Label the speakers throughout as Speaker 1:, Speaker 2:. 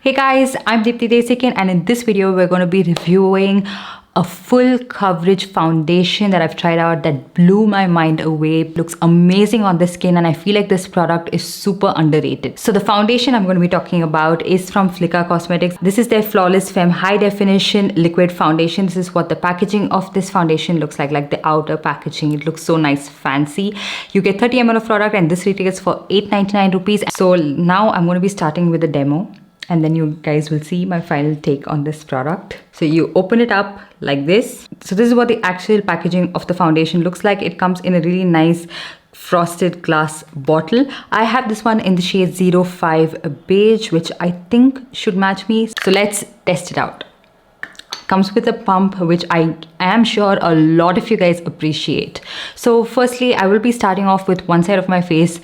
Speaker 1: Hey guys, I'm Deepthi Desikan, and in this video we're going to be reviewing a full coverage foundation that I've tried out that blew my mind away. It looks amazing on the skin and I feel like this product is super underrated. So the foundation I'm going to be talking about is from Flicka Cosmetics. This is their Flawless Femme High Definition Liquid Foundation. This is what the packaging of this foundation looks like the outer packaging. It looks so nice, fancy. You get 30 ml of product and this retails for 8.99 rupees. So now I'm going to be starting with the demo, and then you guys will see my final take on this product. So you open it up like this. So this is what the actual packaging of the foundation looks like. It comes in a really nice frosted glass bottle. I have this one in the shade 05 Beige, which I think should match me. So let's test it out. Comes with a pump, which I am sure a lot of you guys appreciate. So firstly, I will be starting off with one side of my face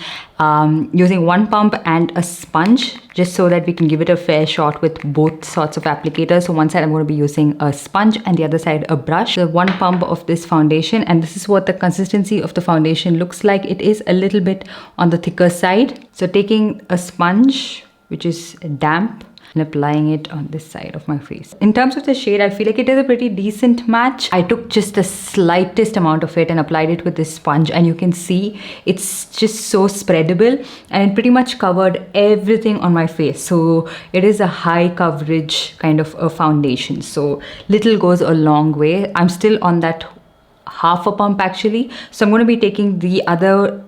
Speaker 1: using one pump and a sponge, just so that we can give it a fair shot with both sorts of applicators. So one side I'm going to be using a sponge and the other side a brush. The one pump of this foundation, and this is what the consistency of the foundation looks like. It is a little bit on the thicker side. So taking a sponge, which is damp, and applying it on this side of my face. In terms of the shade, I feel like it is a pretty decent match. I took just the slightest amount of it and applied it with this sponge, and you can see it's just so spreadable and it pretty much covered everything on my face. So it is a high coverage kind of a foundation. So little goes a long way. I'm still on that half a pump actually. So I'm going to be taking the other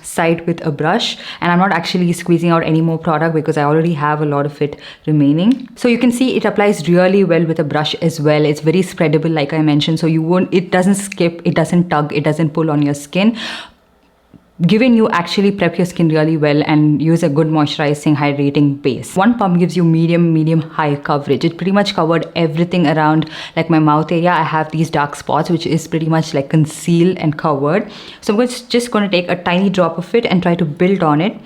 Speaker 1: side with a brush, and I'm not actually squeezing out any more product because I already have a lot of it remaining. So you can see it applies really well with a brush as well. It's very spreadable, like I mentioned, so it doesn't skip, it doesn't tug, it doesn't pull on your skin, giving you actually prep your skin really well and use a good moisturizing hydrating base. One pump gives you medium high coverage. It pretty much covered everything around like my mouth area. I have these dark spots which is pretty much like concealed and covered. So I'm just going to take a tiny drop of it and try to build on it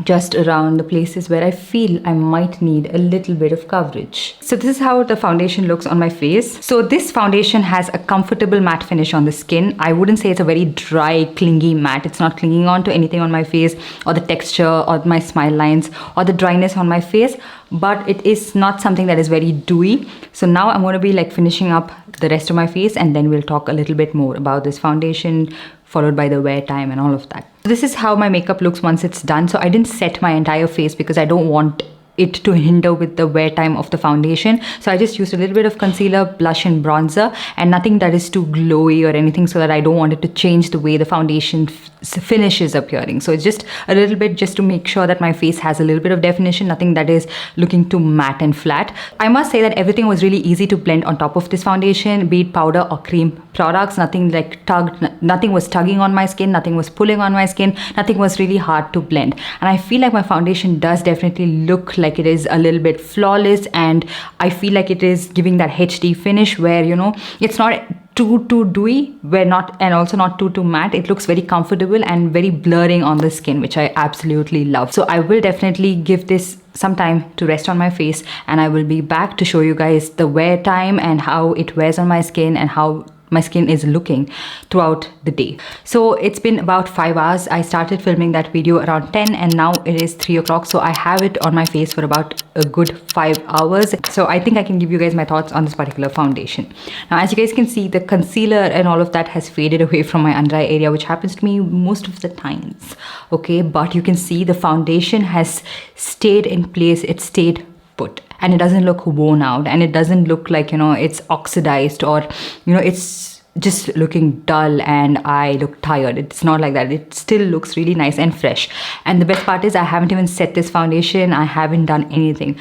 Speaker 1: just around the places where I feel I might need a little bit of coverage. So this is how the foundation looks on my face. So this foundation has a comfortable matte finish on the skin. I wouldn't say it's a very dry, clingy matte. It's not clinging on to anything on my face or the texture or my smile lines or the dryness on my face, but it is not something that is very dewy. So now I'm going to be like finishing up the rest of my face, and then we'll talk a little bit more about this foundation, followed by the wear time and all of that. This is how my makeup looks once it's done. So I didn't set my entire face because I don't want it to hinder with the wear time of the foundation. So I just used a little bit of concealer, blush and bronzer, and nothing that is too glowy or anything, so that I don't want it to change the way the foundation finish is appearing. So it's just a little bit just to make sure that my face has a little bit of definition, nothing that is looking too matte and flat. I must say that everything was really easy to blend on top of this foundation, be it powder or cream products. Nothing like tugged, nothing was tugging on my skin, nothing was pulling on my skin, nothing was really hard to blend. And I feel like my foundation does definitely look like it is a little bit flawless, and I feel like it is giving that HD finish where, you know, it's not too dewy, and also not too matte. It looks very comfortable and very blurring on the skin, which I absolutely love. So I will definitely give this some time to rest on my face, and I will be back to show you guys the wear time and how it wears on my skin and how my skin is looking throughout the day. So it's been about 5 hours. I started filming that video around 10 and now it is 3 o'clock. So I have it on my face for about a good 5 hours. So I think I can give you guys my thoughts on this particular foundation. Now, as you guys can see, the concealer and all of that has faded away from my under eye area, which happens to me most of the times. Okay, but you can see the foundation has stayed in place. It stayed put, and it doesn't look worn out, and it doesn't look like, you know, it's oxidized or, you know, it's just looking dull and I look tired. It's not like that. It still looks really nice and fresh. And the best part is I haven't even set this foundation. I haven't done anything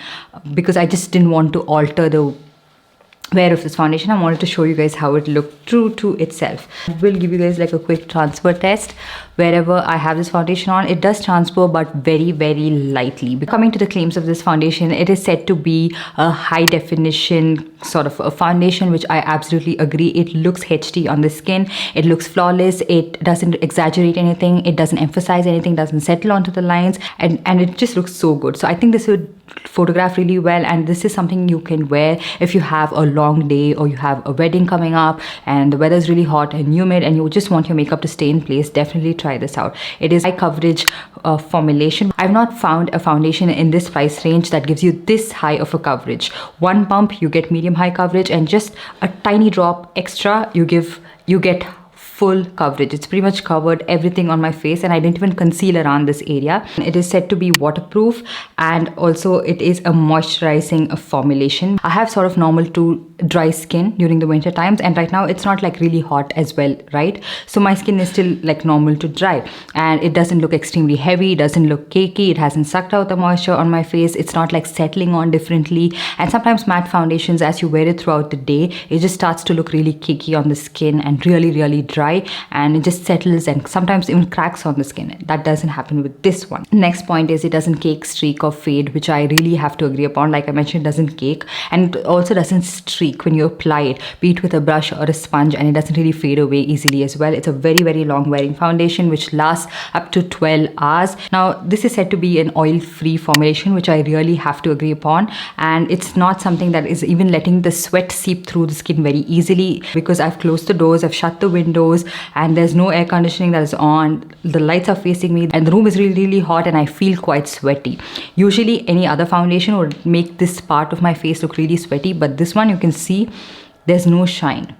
Speaker 1: because I just didn't want to alter the wear of this foundation. I wanted to show you guys how it looked true to itself. I will give you guys like a quick transfer test. Wherever I have this foundation on, it does transfer, but very lightly. Coming to the claims of this foundation, it is said to be a high definition sort of a foundation, which I absolutely agree. It looks HD on the skin, it looks flawless, it doesn't exaggerate anything, it doesn't emphasize anything, doesn't settle onto the lines, and it just looks so good. So I think this would photograph really well, and this is something you can wear if you have a long day or you have a wedding coming up and the weather is really hot and humid and you just want your makeup to stay in place. Definitely try this out. It is high coverage formulation. I've not found a foundation in this price range that gives you this high of a coverage. One pump you get medium high coverage, and just a tiny drop extra you get full coverage. It's pretty much covered everything on my face, and I didn't even conceal around this area. It is said to be waterproof, and also it is a moisturizing formulation. I have sort of normal to dry skin during the winter times, and right now it's not like really hot as well, right? So my skin is still like normal to dry, and it doesn't look extremely heavy, it doesn't look cakey, it hasn't sucked out the moisture on my face, it's not like settling on differently. And sometimes matte foundations, as you wear it throughout the day, it just starts to look really cakey on the skin and really dry, and it just settles and sometimes even cracks on the skin. That doesn't happen with this one. Next point is it doesn't cake, streak or fade, which I really have to agree upon. Like I mentioned, it doesn't cake, and it also doesn't streak when you apply it, be it with a brush or a sponge, and it doesn't really fade away easily as well. It's a very long wearing foundation which lasts up to 12 hours. Now this is said to be an oil-free formulation, which I really have to agree upon, and it's not something that is even letting the sweat seep through the skin very easily, because I've closed the doors, I've shut the windows, and there's no air conditioning that is on. The lights are facing me and the room is really hot, and I feel quite sweaty. Usually any other foundation would make this part of my face look really sweaty, but this one, you can see there's no shine.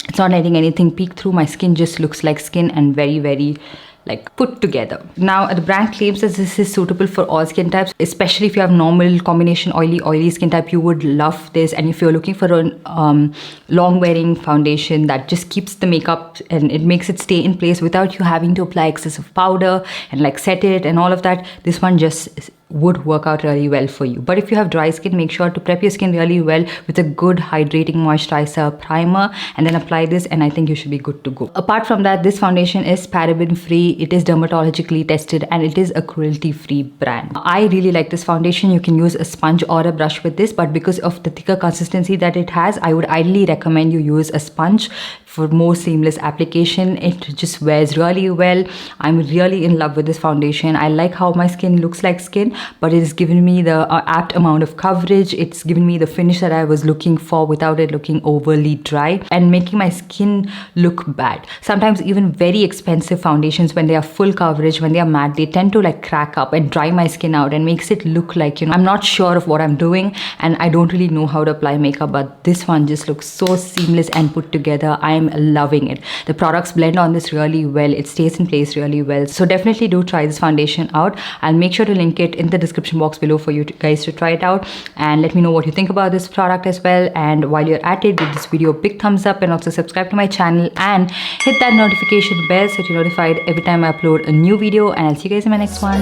Speaker 1: It's not letting anything peek through. My skin just looks like skin, and very like put together. Now the brand claims that this is suitable for all skin types, especially if you have normal combination oily skin type. You would love this. And if you're looking for a long wearing foundation that just keeps the makeup and it makes it stay in place without you having to apply excessive powder and like set it and all of that, this one just would work out really well for you. But if you have dry skin, make sure to prep your skin really well with a good hydrating moisturizer primer, and then apply this, and I think you should be good to go. Apart from that, this foundation is paraben free, it is dermatologically tested, and it is a cruelty free brand. I really like this foundation. You can use a sponge or a brush with this, but because of the thicker consistency that it has, I would ideally recommend you use a sponge for more seamless application. It just wears really well. I'm really in love with this foundation. I like how my skin looks like skin, but it has given me the apt amount of coverage. It's given me the finish that I was looking for without it looking overly dry and making my skin look bad. Sometimes even very expensive foundations, when they are full coverage, when they are matte, they tend to like crack up and dry my skin out and makes it look like, you know, I'm not sure of what I'm doing and I don't really know how to apply makeup. But this one just looks so seamless and put together. I'm loving it. The products blend on this really well. It stays in place really well. So definitely do try this foundation out. I'll make sure to link it in the description box below for you guys to try it out, and let me know what you think about this product as well. And while you're at it, give this video a big thumbs up and also subscribe to my channel and hit that notification bell so you're notified every time I upload a new video. And I'll see you guys in my next one.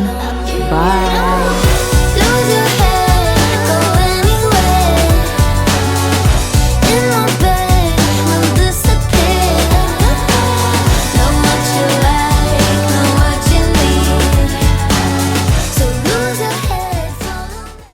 Speaker 1: Bye.